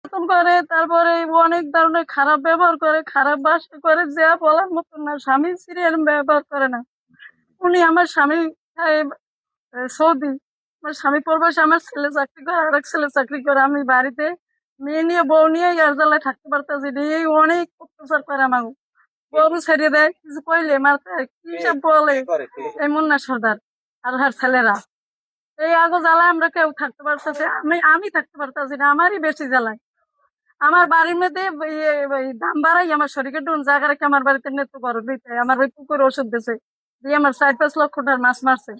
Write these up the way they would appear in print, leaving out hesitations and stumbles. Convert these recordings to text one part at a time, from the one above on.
এরকম করে, তারপরে অনেক ধরনের খারাপ ব্যবহার করে, খারাপ ভাষা করে, যা বলার মতো না। স্বামী স্ত্রী এরকম ব্যবহার করে না। উনি আমার স্বামী সাহেব সৌদি, আমার স্বামী প্রবাসী, আমার ছেলে চাকরি করে, আরেক ছেলে চাকরি করে। আমি বাড়িতে মেয়ে নিয়ে বউ নিয়ে ইয়ারজালায় থাকতে পারতেছি না। এই অনেক অত্যাচার করে আমার। গরু ছেড়ে দেয়, কিছু কইলে মারতে হয়, কি সব বলে এই মুন্না সর্দার আর হার ছেলেরা। এই আগো জ্বালায় আমরা কেউ থাকতে পারতেছি, আমি আমি থাকতে পারতেছি না। আমারই বেশি জ্বালায়। আমার বাড়ির মধ্যে দাম বাড়াই আমার শরীরে ডুন জায়গা রেখে আমার বাড়িতে নেতু করো দিতে, আমার ওই পুকুরে ওষুধ দিছে, দিয়ে আমার 4-5 লক্ষ টাকার মাছ মারছে।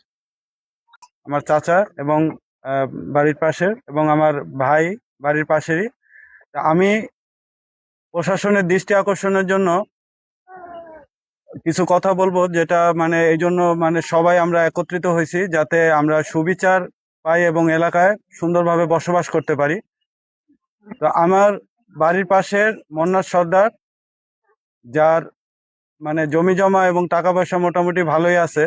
আমার চাচা এবং আহ, বাড়ির পাশের এবং আমার ভাই বাড়ির পাশেরই। তা আমি প্রশাসনের দৃষ্টি আকর্ষণের জন্য কিছু কথা বলবো, যেটা মানে এই জন্য মানে সবাই আমরা একত্রিত হয়েছি যাতে আমরা সুবিচার পাই এবং এলাকায় সুন্দরভাবে বসবাস করতে পারি। তো আমার বাড়ির পাশের মন্নাথ সর্দার, যার মানে জমি জমা এবং টাকা পয়সা মোটামুটি ভালোই আছে,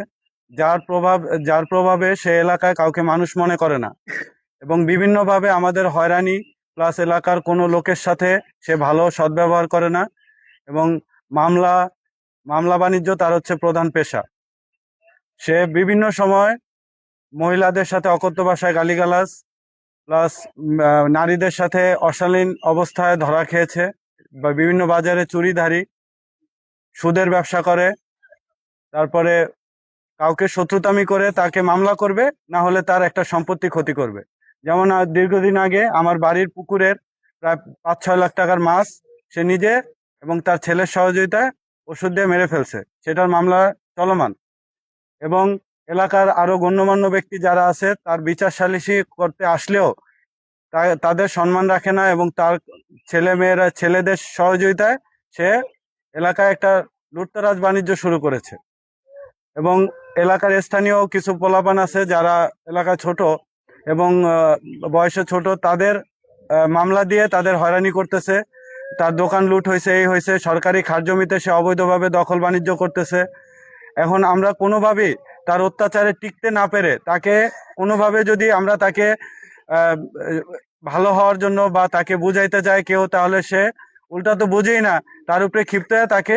যার প্রভাবে সে এলাকায় কাউকে মানুষ মনে করে না এবং বিভিন্নভাবে আমাদের হয়রানি, প্লাস এলাকার কোনো লোকের সাথে সে ভালো সদ্ব্যবহার করে না এবং মামলা মামলা বাণিজ্য তার হচ্ছে প্রধান পেশা। সে বিভিন্ন সময় মহিলাদের সাথে অকথ্য ভাষায় গালিগালাজ, প্লাস নারীদের সাথে অশালীন অবস্থায় ধরা খেয়েছে, বা বিভিন্ন বাজারে চুরিধারি, সুদের ব্যবসা করে, তারপরে কাউকে শত্রুতামি করে তাকে মামলা করবে, না হলে তার একটা সম্পত্তি ক্ষতি করবে। যেমন দীর্ঘদিন আগে আমার বাড়ির পুকুরের প্রায় 5-6 লাখ টাকার মাছ সে নিজে এবং তার ছেলের সহযোগিতায় ওষুধ দিয়ে মেরে ফেলছে, সেটার মামলা চলমান। এবং এলাকার আরো গণ্যমান্য ব্যক্তি যারা আছে তার বিচার সালিসি করতে আসলেও তাদের সম্মান রাখে না এবং তার ছেলেদের সহযোগিতায় সে এলাকায় একটা লুটতরাজ বাণিজ্য শুরু করেছে। এবং এলাকার স্থানীয় কিছু পোলাপান আছে যারা এলাকা ছোট এবং বয়সে ছোট, তাদের মামলা দিয়ে তাদের হয়রানি করতেছে। তার দোকান লুট হয়েছে, এই হয়েছে, সরকারি খাস জমিতে সে অবৈধভাবে দখল বাণিজ্য করতেছে। এখন আমরা কোনোভাবেই তার অত্যাচারে টিকতে না পেরে তাকে কোনোভাবে যদি আমরা তাকে আহ, ভালো হওয়ার জন্য বা তাকে বুঝাইতে চায় কেউ, তাহলে সে উল্টা তো বুঝেই না, তার উপরে ক্ষিপ্ত হয়ে তাকে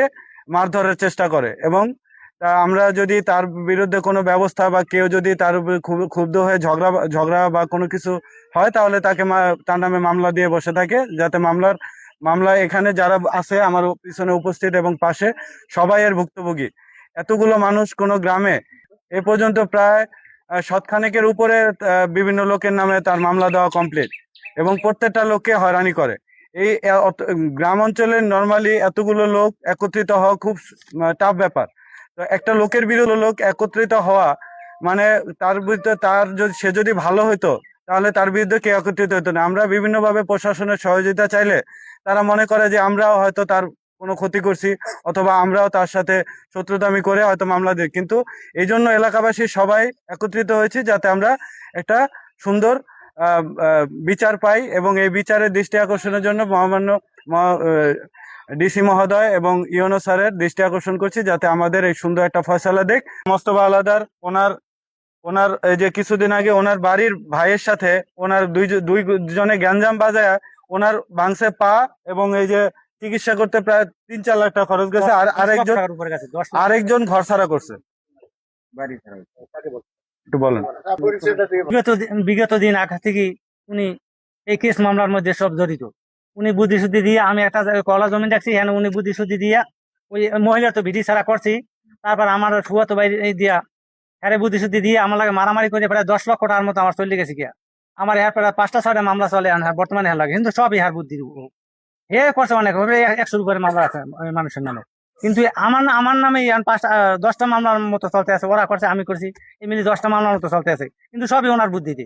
মারধরের চেষ্টা করে। এবং আমরা যদি তার বিরুদ্ধে কোনো ব্যবস্থা বা কেউ যদি তার উপরে ক্ষুব্ধ হয়ে ঝগড়া বা কোনো কিছু হয়, তাহলে তাকে তার নামে মামলা দিয়ে বসে থাকে, যাতে মামলা এখানে যারা আছে আমার পিছনে উপস্থিত এবং পাশে সবাই এর ভুক্তভোগী। এতগুলো মানুষ কোনো গ্রামে এ পর্যন্ত প্রায় শতখানেকের উপরে বিভিন্ন লোকের নামে তার মামলা দেওয়া কমপ্লিট এবং প্রত্যেকটা লোককে হয়রানি করে। এই গ্রাম অঞ্চলে নর্মালি এতগুলো লোক একত্রিত হওয়া খুব টাফ ব্যাপার। তো একটা লোকের বিরুদ্ধে লোক একত্রিত হওয়া মানে তার বিরুদ্ধে সে যদি ভালো হইতো তাহলে তার বিরুদ্ধে কেউ একত্রিত হতো না। আমরা বিভিন্নভাবে প্রশাসনের সহযোগিতা চাইলে তারা মনে করে যে আমরাও হয়তো তার কোনো ক্ষতি করছি, অথবা আমরাও তার সাথে শত্রুতামি করে হয়তো মামলা দিই। কিন্তু এই জন্য এলাকাবাসী সবাই একত্রিত হয়েছি যাতে আমরা একটা সুন্দর বিচার পাই, এবং এই বিচারের দৃষ্টি আকর্ষণের জন্য মহামান্য ডিসি মহোদয় এবং ইউনো স্যারের দৃষ্টি আকর্ষণ করছি যাতে আমাদের এই সুন্দর একটা ফয়সালা দেখ। মোস্তফা আলাদার ওনার ওনার এই যে কিছুদিন আগে ওনার বাড়ির ভাইয়ের সাথে ওনার দুইজনে গ্যাঞ্জাম বাজায় ওনার ভাঙছে পা, এবং এই যে চিকিৎসা করতে প্রায় 3-4 লাখ টাকা খরচ গেছে। আর আরেকজন ঘর ছাড়া করছে। একটু বলেন। বিগত দিন আগে থেকে উনি এই কেস মামলার মধ্যে সব জড়িত। উনি বুদ্ধি শুদ্ধি দিয়ে, আমি একটা কলা জমি দেখছি, হ্যাঁ উনি বুদ্ধি শুদ্ধি দিয়া ওই মহিলা তো ভিডি ছাড়া করছি, তারপর আমার ফুয়াতো ভাই দিয়া হ্যাঁ বুদ্ধি শুদ্ধি দিয়ে আমার লাগে মারামারি করে প্রায় 10 লক্ষ টাকার মতো আমার চলে গেছে গিয়া। আমার হ্যাঁ প্রায় 5টা-6টা মামলা চলে বর্তমানে হ্যাঁ লাগে, কিন্তু সবই হ্যার বুদ্ধি হে করছে অনেক 100 করে মামলা আছে ওই মানুষের নামে। কিন্তু আমার নামে 10টা মামলার মতো চলতে আছে, ওরা করছে আমি করছি, এমনি 10টা মামলার মতো চলতে আছে, কিন্তু সবই ওনার বুদ্ধিতে।